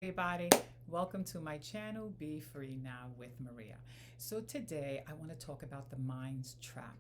Everybody, welcome to my channel, Be Free Now with Maria. So today I want to talk about the mind's trap.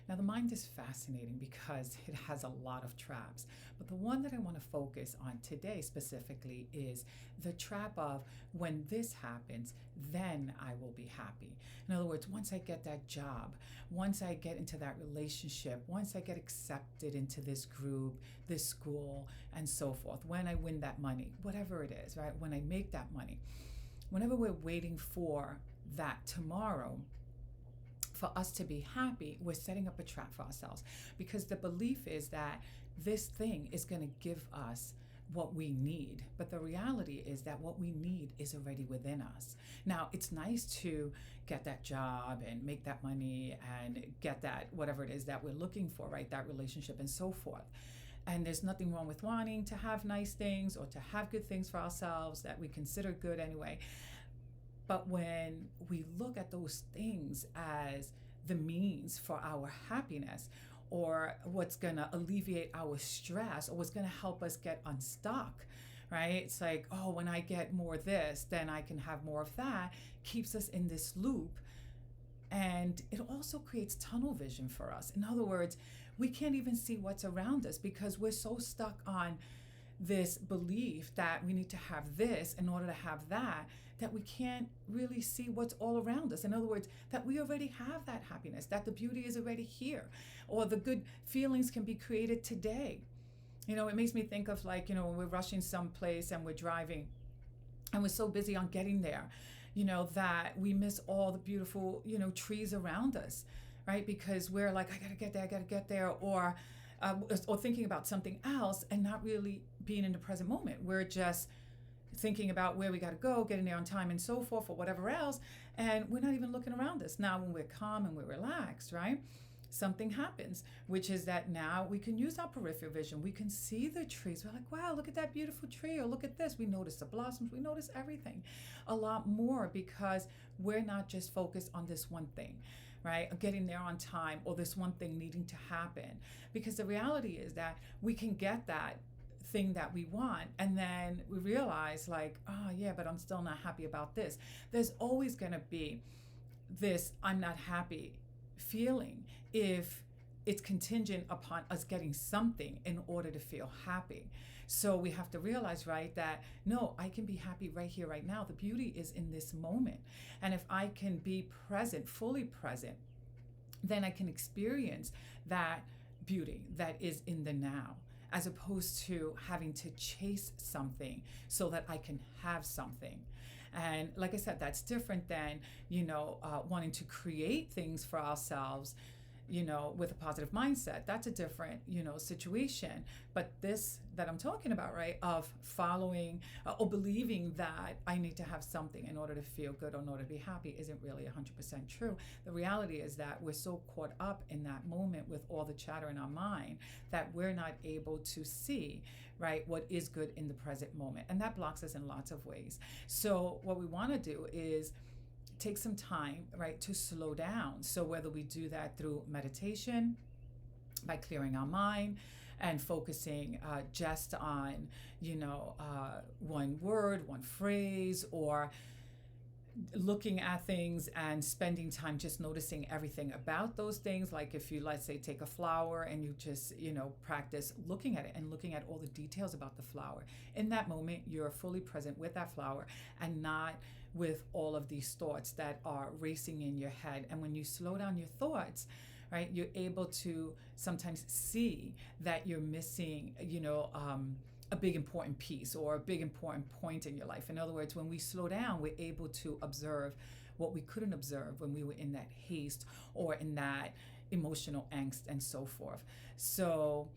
Now the mind is fascinating because it has a lot of traps, but the one that I want to focus on today specifically is the trap of when this happens, then I will be happy. In other words, once I get that job, once I get into that relationship, once I get accepted into this group, this school, and so forth, when I win that money, whatever it is, right? When I make that money, whenever we're waiting for that tomorrow, for us to be happy, we're setting up a trap for ourselves because the belief is that this thing is going to give us what we need. But the reality is that what we need is already within us. Now, it's nice to get that job and make that money and get that whatever it is that we're looking for, right? That relationship and so forth. And there's nothing wrong with wanting to have nice things or to have good things for ourselves that we consider good anyway. But when we look at those things as the means for our happiness, or what's going to alleviate our stress, or what's going to help us get unstuck, right? It's like, oh, when I get more of this, then I can have more of that, keeps us in this loop. And it also creates tunnel vision for us. In other words, we can't even see what's around us because we're so stuck on this belief that we need to have this in order to have that, that we can't really see what's all around us. In other words, that we already have that happiness, that the beauty is already here, or the good feelings can be created today. You know, it makes me think of like, when we're rushing someplace and we're driving and we're so busy on getting there, that we miss all the beautiful, trees around us, right? Because we're like, I gotta get there, or thinking about something else and not really being in the present moment. We're just thinking about where we got to go, getting there on time and so forth, or whatever else, and we're not even looking around us. Now, when we're calm and we're relaxed, right, something happens, which is that now we can use our peripheral vision. We can see the trees. We're like, wow, look at that beautiful tree, or look at this. We notice the blossoms. We notice everything a lot more because we're not just focused on this one thing, right? Getting there on time, or this one thing needing to happen. Because the reality is that we can get that thing that we want, and then we realize like, oh yeah, but I'm still not happy about this. There's always going to be this I'm not happy feeling if it's contingent upon us getting something in order to feel happy. So we have to realize, right, that no, I can be happy right here, right now. The beauty is in this moment. And if I can be present, fully present, then I can experience that beauty that is in the now, as opposed to having to chase something so that I can have something. And like I said, that's different than, wanting to create things for ourselves, with a positive mindset. That's a different, situation. But this that I'm talking about, right, of following or believing that I need to have something in order to feel good or in order to be happy isn't really 100% true. The reality is that we're so caught up in that moment with all the chatter in our mind that we're not able to see, right, what is good in the present moment. And that blocks us in lots of ways. So what we want to do is take some time, right, to slow down. So whether we do that through meditation, by clearing our mind and focusing just on, one word, one phrase, or looking at things and spending time just noticing everything about those things. Like if you, let's say, take a flower and you just, practice looking at it and looking at all the details about the flower. In that moment, you're fully present with that flower and not with all of these thoughts that are racing in your head. And when you slow down your thoughts, right, you're able to sometimes see that you're missing, a big important piece or a big important point in your life. In other words, when we slow down, we're able to observe what we couldn't observe when we were in that haste or in that emotional angst and so forth. So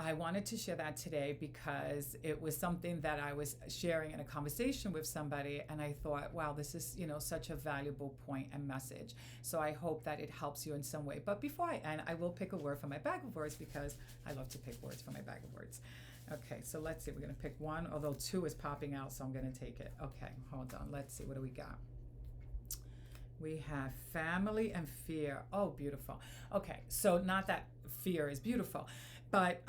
I wanted to share that today because it was something that I was sharing in a conversation with somebody, and I thought, wow, this is, such a valuable point and message. So I hope that it helps you in some way. But before I end, I will pick a word from my bag of words because I love to pick words from my bag of words. Okay, so let's see. We're going to pick one, although two is popping out, so I'm going to take it. Okay, hold on. Let's see. What do we got? We have family and fear. Oh, beautiful. Okay, so not that fear is beautiful. But,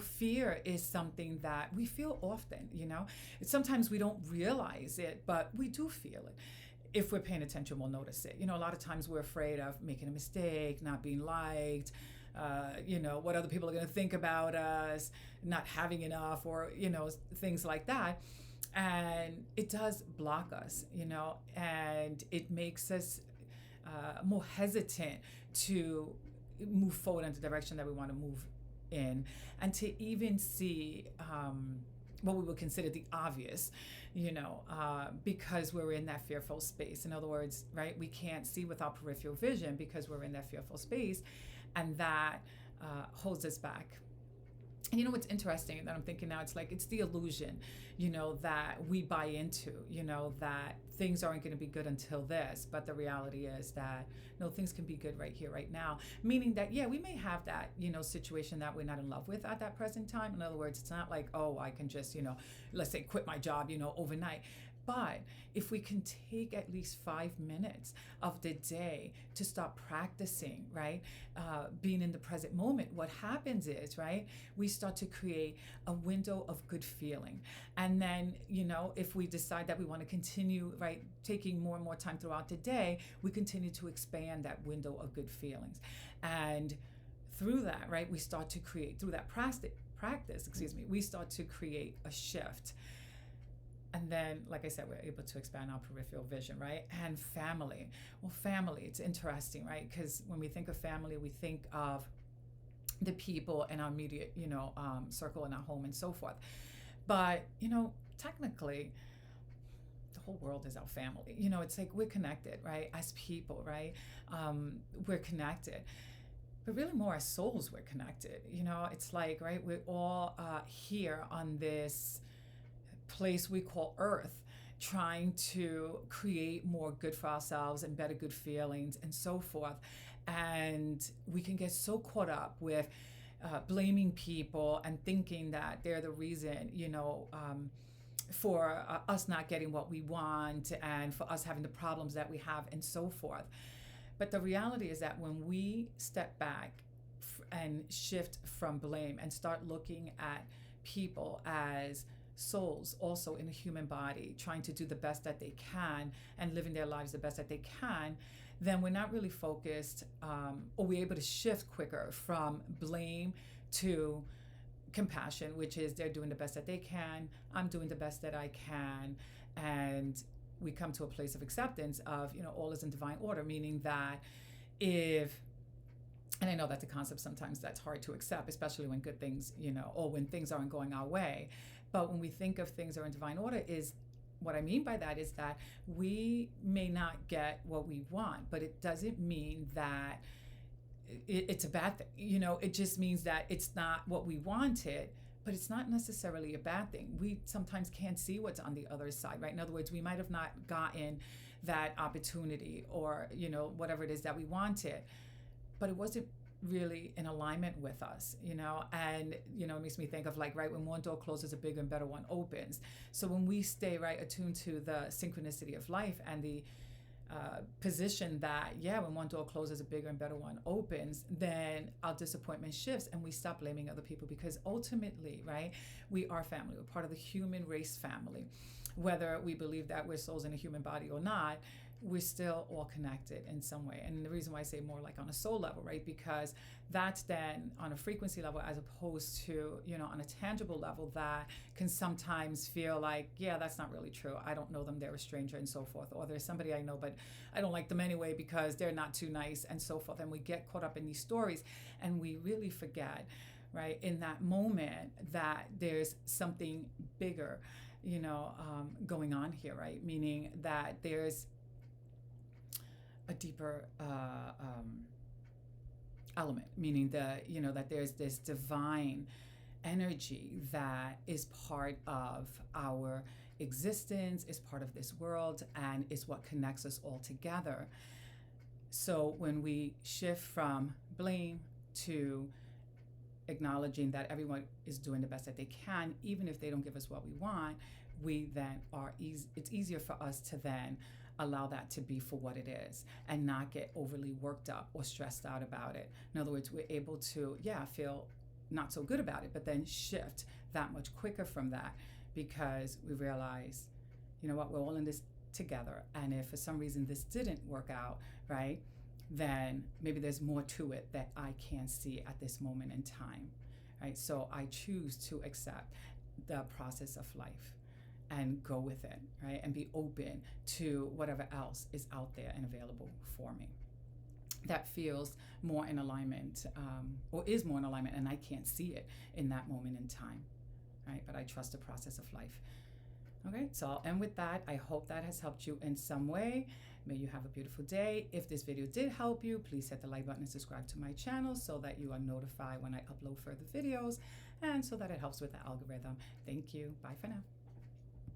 fear is something that we feel often. Sometimes we don't realize it, but we do feel it. If we're paying attention, we'll notice it. A lot of times we're afraid of making a mistake, not being liked, what other people are going to think about us, not having enough, or, things like that. And it does block us, and it makes us more hesitant to move forward in the direction that we want to move in, and to even see what we would consider the obvious, because we're in that fearful space. In other words, right, we can't see with our peripheral vision because we're in that fearful space, and that holds us back. And what's interesting that I'm thinking now, it's the illusion, that we buy into, that things aren't going to be good until this. But the reality is that, no, things can be good right here, right now. Meaning that, yeah, we may have that, situation that we're not in love with at that present time. In other words, it's not like, oh, I can just, let's say quit my job, overnight. But if we can take at least 5 minutes of the day to start practicing, right, being in the present moment, what happens is, right, we start to create a window of good feeling. And then, if we decide that we want to continue, right, taking more and more time throughout the day, we continue to expand that window of good feelings. And through that, right, we start to create, through that practice, we start to create a shift. And then, like I said, we're able to expand our peripheral vision, right? And family. Well, family, it's interesting, right? Because when we think of family, we think of the people in our immediate, circle in our home and so forth. But, technically, the whole world is our family. It's like we're connected, right? As people, right? We're connected. But really more as souls, we're connected. It's like, right, we're all here on this place we call Earth, trying to create more good for ourselves and better good feelings and so forth. And we can get so caught up with blaming people and thinking that they're the reason, for us not getting what we want and for us having the problems that we have and so forth. But the reality is that when we step back and shift from blame and start looking at people as souls also in a human body, trying to do the best that they can and living their lives the best that they can, then we're not really focused, or we're able to shift quicker from blame to compassion, which is they're doing the best that they can, I'm doing the best that I can, and we come to a place of acceptance of, all is in divine order, meaning that and I know that's a concept sometimes that's hard to accept, especially when good things, or when things aren't going our way. But when we think of things are in divine order, is what I mean by that is that we may not get what we want, but it doesn't mean that it's a bad thing. It just means that it's not what we wanted, but it's not necessarily a bad thing. We sometimes can't see what's on the other side, right? In other words, we might have not gotten that opportunity or, whatever it is that we wanted, but it wasn't really in alignment with us, and it makes me think of like, right, when one door closes, a bigger and better one opens. So when we stay right attuned to the synchronicity of life and the position that, when one door closes, a bigger and better one opens, then our disappointment shifts and we stop blaming other people, because ultimately, right, we are family. We're part of the human race family. Whether we believe that we're souls in a human body or not, we're still all connected in some way. And the reason why I say more like on a soul level, right? Because that's then on a frequency level, as opposed to, on a tangible level that can sometimes feel like, that's not really true. I don't know them, they're a stranger and so forth. Or there's somebody I know, but I don't like them anyway because they're not too nice and so forth. And we get caught up in these stories and we really forget, right, in that moment that there's something bigger, going on here, right? Meaning that there's a deeper element, meaning that there's this divine energy that is part of our existence, is part of this world, and is what connects us all together. So when we shift from blame to acknowledging that everyone is doing the best that they can, even if they don't give us what we want, we then it's easier for us to then allow that to be for what it is and not get overly worked up or stressed out about it. In other words, we're able to, feel not so good about it, but then shift that much quicker from that, because we realize, you know what, we're all in this together. And if for some reason this didn't work out, right, then maybe there's more to it that I can't see at this moment in time, right? So I choose to accept the process of life and go with it, right? And be open to whatever else is out there and available for me that feels more in alignment, or is more in alignment, and I can't see it in that moment in time, right? But I trust the process of life. Okay, so I'll end with that. I hope that has helped you in some way. May you have a beautiful day. If this video did help you, please hit the like button and subscribe to my channel so that you are notified when I upload further videos, and so that it helps with the algorithm. Thank you. Bye for now.